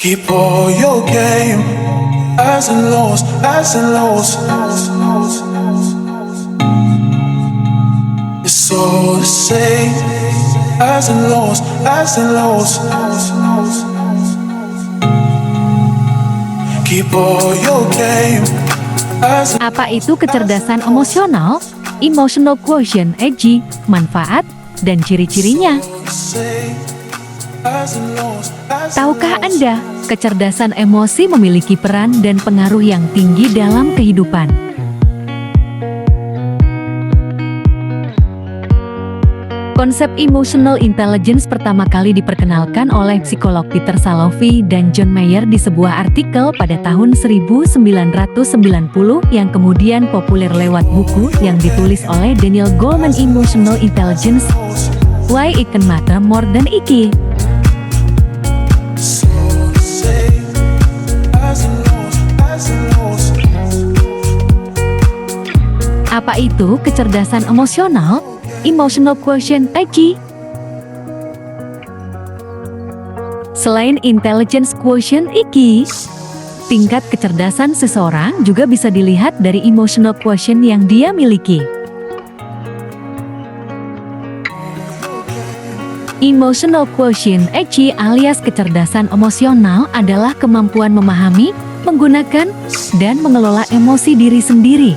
Keep all your game, highs and lows, highs and lows. It's all the same, highs and lows, highs and lows. Keep all your game. Apa itu kecerdasan emosional? Emotional quotient (EQ), manfaat, dan ciri-cirinya. Tahukah Anda, kecerdasan emosi memiliki peran dan pengaruh yang tinggi dalam kehidupan. Konsep emotional intelligence pertama kali diperkenalkan oleh psikolog Peter Salovey dan John Mayer di sebuah artikel pada tahun 1990 yang kemudian populer lewat buku yang ditulis oleh Daniel Goleman, Emotional Intelligence: Why It Can Matter More Than EQ. Apa itu kecerdasan emosional? Emotional quotient (EQ). Selain intelligence quotient (EQ), tingkat kecerdasan seseorang juga bisa dilihat dari emotional quotient yang dia miliki. Emotional quotient (EQ) alias kecerdasan emosional adalah kemampuan memahami, menggunakan, dan mengelola emosi diri sendiri.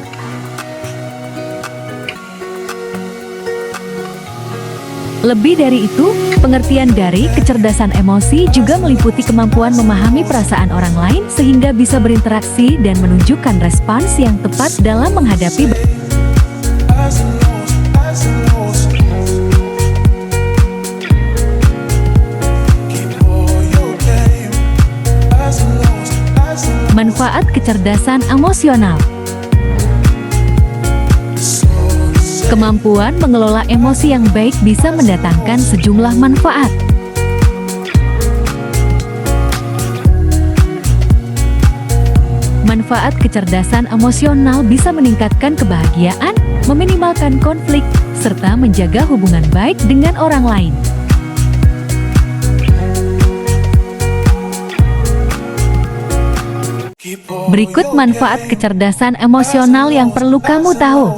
Lebih dari itu, pengertian dari kecerdasan emosi juga meliputi kemampuan memahami perasaan orang lain sehingga bisa berinteraksi dan menunjukkan respons yang tepat dalam menghadapi. Manfaat kecerdasan emosional. Kemampuan mengelola emosi yang baik bisa mendatangkan sejumlah manfaat. Manfaat kecerdasan emosional bisa meningkatkan kebahagiaan, meminimalkan konflik, serta menjaga hubungan baik dengan orang lain. Berikut manfaat kecerdasan emosional yang perlu kamu tahu.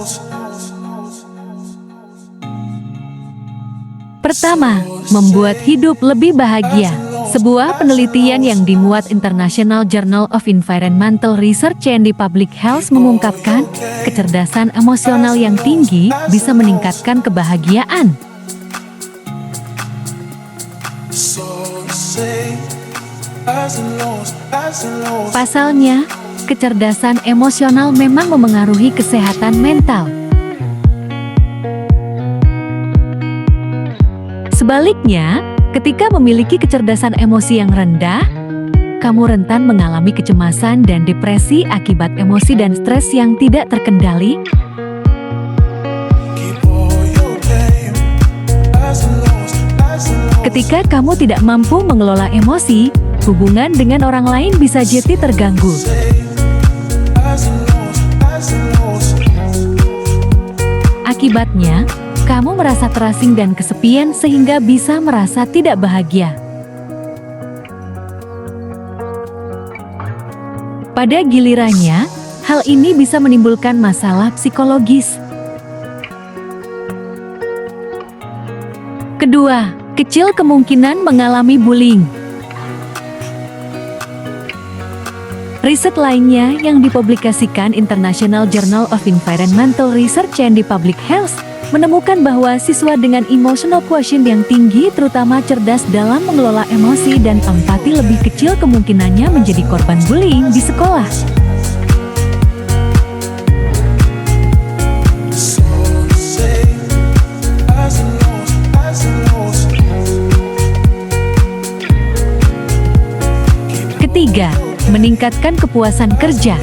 Pertama, membuat hidup lebih bahagia. Sebuah penelitian yang dimuat International Journal of Environmental Research and Public Health mengungkapkan, kecerdasan emosional yang tinggi bisa meningkatkan kebahagiaan. Pasalnya, kecerdasan emosional memang memengaruhi kesehatan mental. Sebaliknya, ketika memiliki kecerdasan emosi yang rendah, kamu rentan mengalami kecemasan dan depresi akibat emosi dan stres yang tidak terkendali. Ketika kamu tidak mampu mengelola emosi, hubungan dengan orang lain bisa jadi terganggu. Akibatnya, kamu merasa terasing dan kesepian sehingga bisa merasa tidak bahagia. Pada gilirannya, hal ini bisa menimbulkan masalah psikologis. Kedua, kecil kemungkinan mengalami bullying. Riset lainnya yang dipublikasikan International Journal of Environmental Research and Public Health menemukan bahwa siswa dengan emotional quotient yang tinggi, terutama cerdas dalam mengelola emosi dan empati, lebih kecil kemungkinannya menjadi korban bullying di sekolah. Ketiga, meningkatkan kepuasan kerja.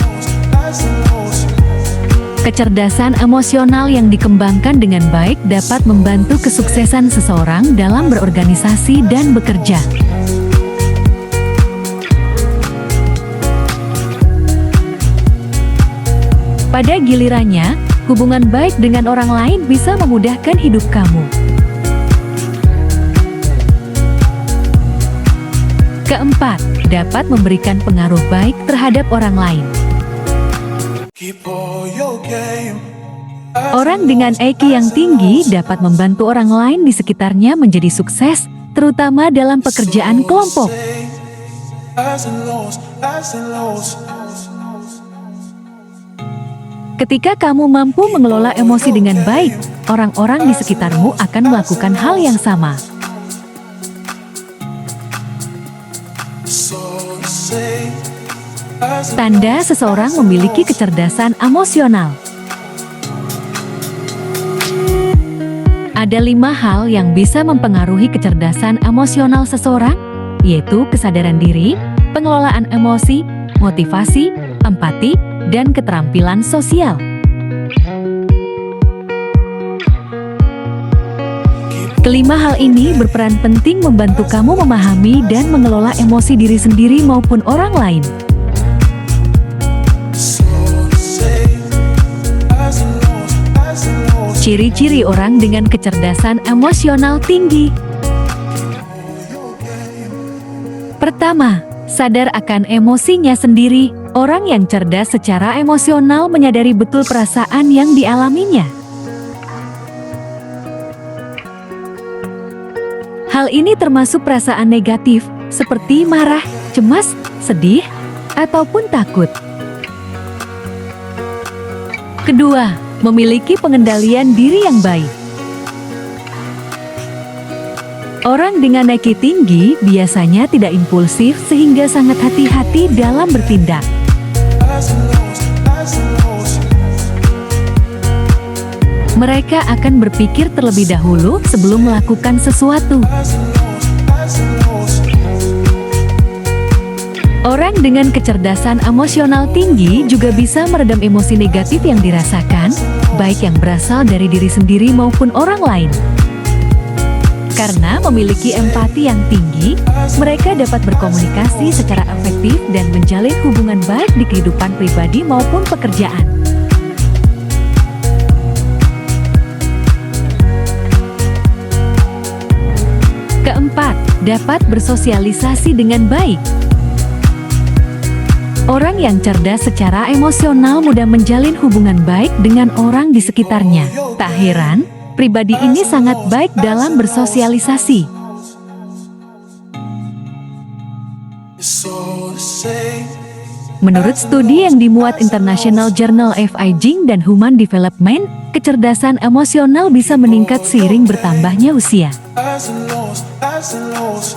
Kecerdasan emosional yang dikembangkan dengan baik dapat membantu kesuksesan seseorang dalam berorganisasi dan bekerja. Pada gilirannya, hubungan baik dengan orang lain bisa memudahkan hidup kamu. Keempat, dapat memberikan pengaruh baik terhadap orang lain. Keep all your game. Orang dengan IQ yang tinggi dapat membantu orang lain di sekitarnya menjadi sukses, terutama dalam pekerjaan kelompok. Highs and lows, highs and lows. Ketika kamu mampu mengelola emosi dengan baik, orang-orang di sekitarmu akan melakukan hal yang sama. So say, highs and Tanda seseorang memiliki kecerdasan emosional. Ada 5 hal yang bisa mempengaruhi kecerdasan emosional seseorang, yaitu kesadaran diri, pengelolaan emosi, motivasi, empati, dan keterampilan sosial. Kelima hal ini berperan penting membantu kamu memahami dan mengelola emosi diri sendiri maupun orang lain. so say, highs and lows, highs and lows. Ciri-ciri orang dengan kecerdasan emosional tinggi. Pertama, sadar akan emosinya sendiri. Orang yang cerdas secara emosional menyadari betul perasaan yang dialaminya. Hal ini termasuk perasaan negatif, seperti marah, cemas, sedih, ataupun takut. Kedua, memiliki pengendalian diri yang baik. Orang dengan IQ tinggi biasanya tidak impulsif sehingga sangat hati-hati dalam bertindak. Highs and lows, highs and lows. Mereka akan berpikir terlebih dahulu sebelum melakukan sesuatu. Highs and lows, highs and lows. Orang dengan kecerdasan emosional tinggi juga bisa meredam emosi negatif yang dirasakan, baik yang berasal dari diri sendiri maupun orang lain. Karena memiliki empati yang tinggi, mereka dapat berkomunikasi secara efektif dan menjalin hubungan baik di kehidupan pribadi maupun pekerjaan. Keempat, dapat bersosialisasi dengan baik. Orang yang cerdas secara emosional mudah menjalin hubungan baik dengan orang di sekitarnya. Tak heran, pribadi ini sangat baik dalam bersosialisasi. So say, Menurut studi yang dimuat International Journal of Aging dan Human Development, kecerdasan emosional bisa meningkat seiring bertambahnya usia. highs and lows, highs and lows.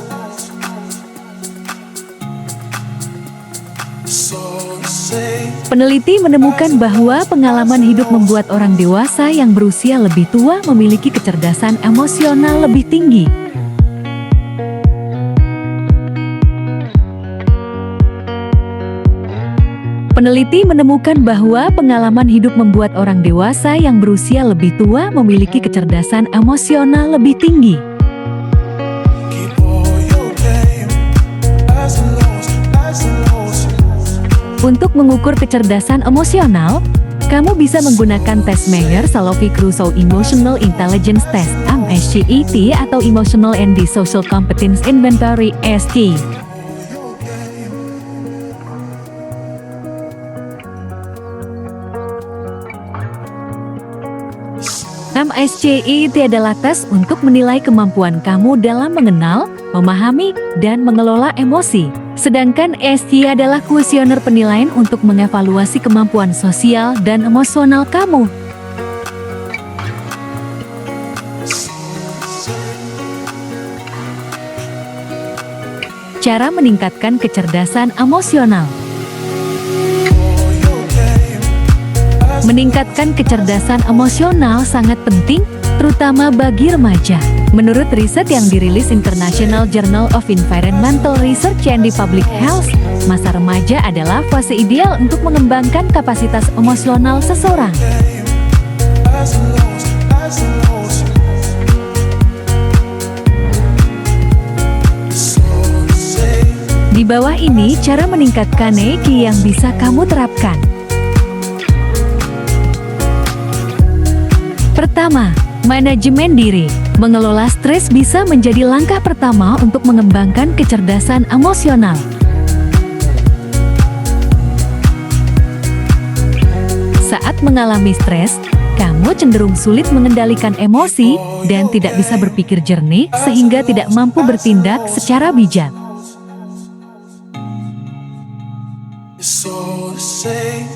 So say, Peneliti menemukan bahwa pengalaman hidup membuat orang dewasa yang berusia lebih tua memiliki kecerdasan emosional lebih tinggi. Peneliti menemukan bahwa pengalaman hidup membuat orang dewasa yang berusia lebih tua memiliki kecerdasan emosional lebih tinggi. keep all your game. Highs and lows, highs and lows. Untuk mengukur kecerdasan emosional, kamu bisa menggunakan tes Mayer-Salovey-Crusoe Emotional Intelligence Test (MSCIT) atau Emotional and Social Competence Inventory (ESC). MSCIT adalah tes untuk menilai kemampuan kamu dalam mengenal, memahami, dan mengelola emosi. Sedangkan ESG adalah kuesioner penilaian untuk mengevaluasi kemampuan sosial dan emosional kamu. Cara meningkatkan kecerdasan emosional. Meningkatkan kecerdasan emosional sangat penting, terutama bagi remaja. Menurut riset yang dirilis International Journal of Environmental Research and Public Health, masa remaja adalah fase ideal untuk mengembangkan kapasitas emosional seseorang. Highs and lows, highs and lows. So say, Di bawah ini cara meningkatkan EQ yang bisa kamu terapkan. Pertama, manajemen diri. Mengelola stres bisa menjadi langkah pertama untuk mengembangkan kecerdasan emosional. Saat mengalami stres, kamu cenderung sulit mengendalikan emosi dan tidak bisa berpikir jernih sehingga tidak mampu bertindak secara bijak. It's all the same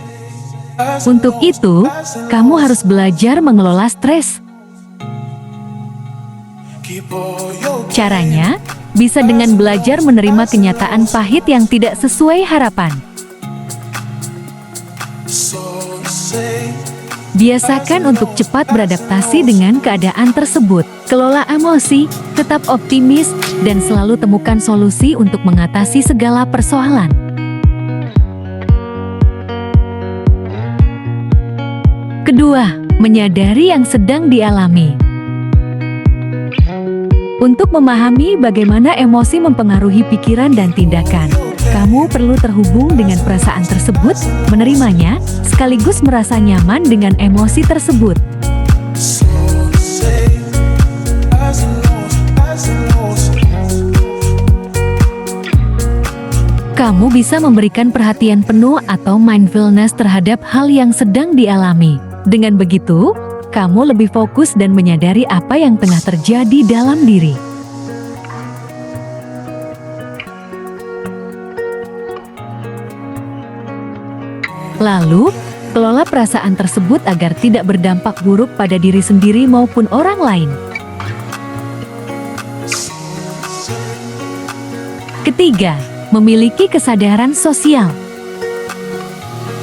as Untuk itu, kamu harus belajar mengelola stres. keep all your Caranya, bisa dengan belajar menerima kenyataan pahit yang tidak sesuai harapan. it's all the same. Biasakan untuk cepat beradaptasi dengan keadaan tersebut. Kelola emosi, tetap optimis, dan selalu temukan solusi untuk mengatasi segala persoalan. Kedua, menyadari yang sedang dialami. Untuk memahami bagaimana emosi mempengaruhi pikiran dan tindakan, kamu perlu terhubung dengan perasaan tersebut, menerimanya, sekaligus merasa nyaman dengan emosi tersebut. It's all the same as it knows. Kamu bisa memberikan perhatian penuh atau mindfulness terhadap hal yang sedang dialami. Dengan begitu, kamu lebih fokus dan menyadari apa yang tengah terjadi dalam diri. Lalu, kelola perasaan tersebut agar tidak berdampak buruk pada diri sendiri maupun orang lain. Ketiga, memiliki kesadaran sosial.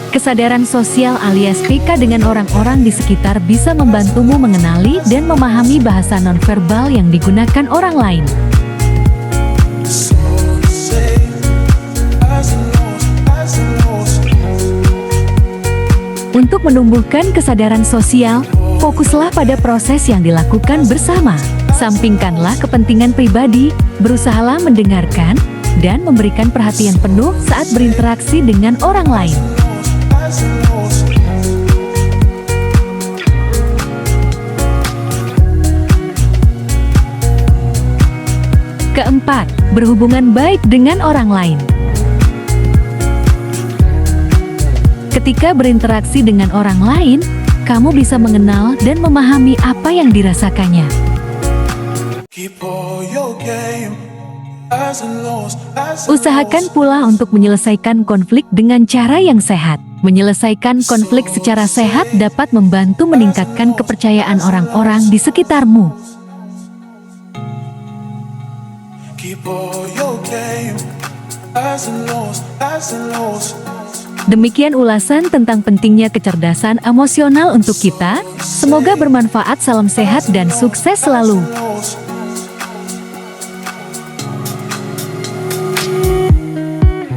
Kesadaran sosial alias PK dengan orang-orang di sekitar bisa membantumu mengenali dan memahami bahasa nonverbal yang digunakan orang lain. It's all the same as it knows. Untuk menumbuhkan kesadaran sosial, fokuslah pada proses yang dilakukan bersama. Sampingkanlah kepentingan pribadi, berusahalah mendengarkan, dan memberikan perhatian penuh saat berinteraksi dengan orang lain. As it knows. Keempat, berhubungan baik dengan orang lain. Ketika berinteraksi dengan orang lain, kamu bisa mengenal dan memahami apa yang dirasakannya. Keep all your game as it knows. Usahakan pula untuk menyelesaikan konflik dengan cara yang sehat. Menyelesaikan konflik secara sehat dapat membantu meningkatkan kepercayaan orang-orang di sekitarmu. Keep all your game as it knows. Demikian ulasan tentang pentingnya kecerdasan emosional untuk kita. Semoga bermanfaat. Salam sehat dan sukses selalu.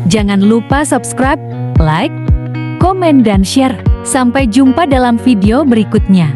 Jangan lupa subscribe, like, komen, dan share. Sampai jumpa dalam video berikutnya.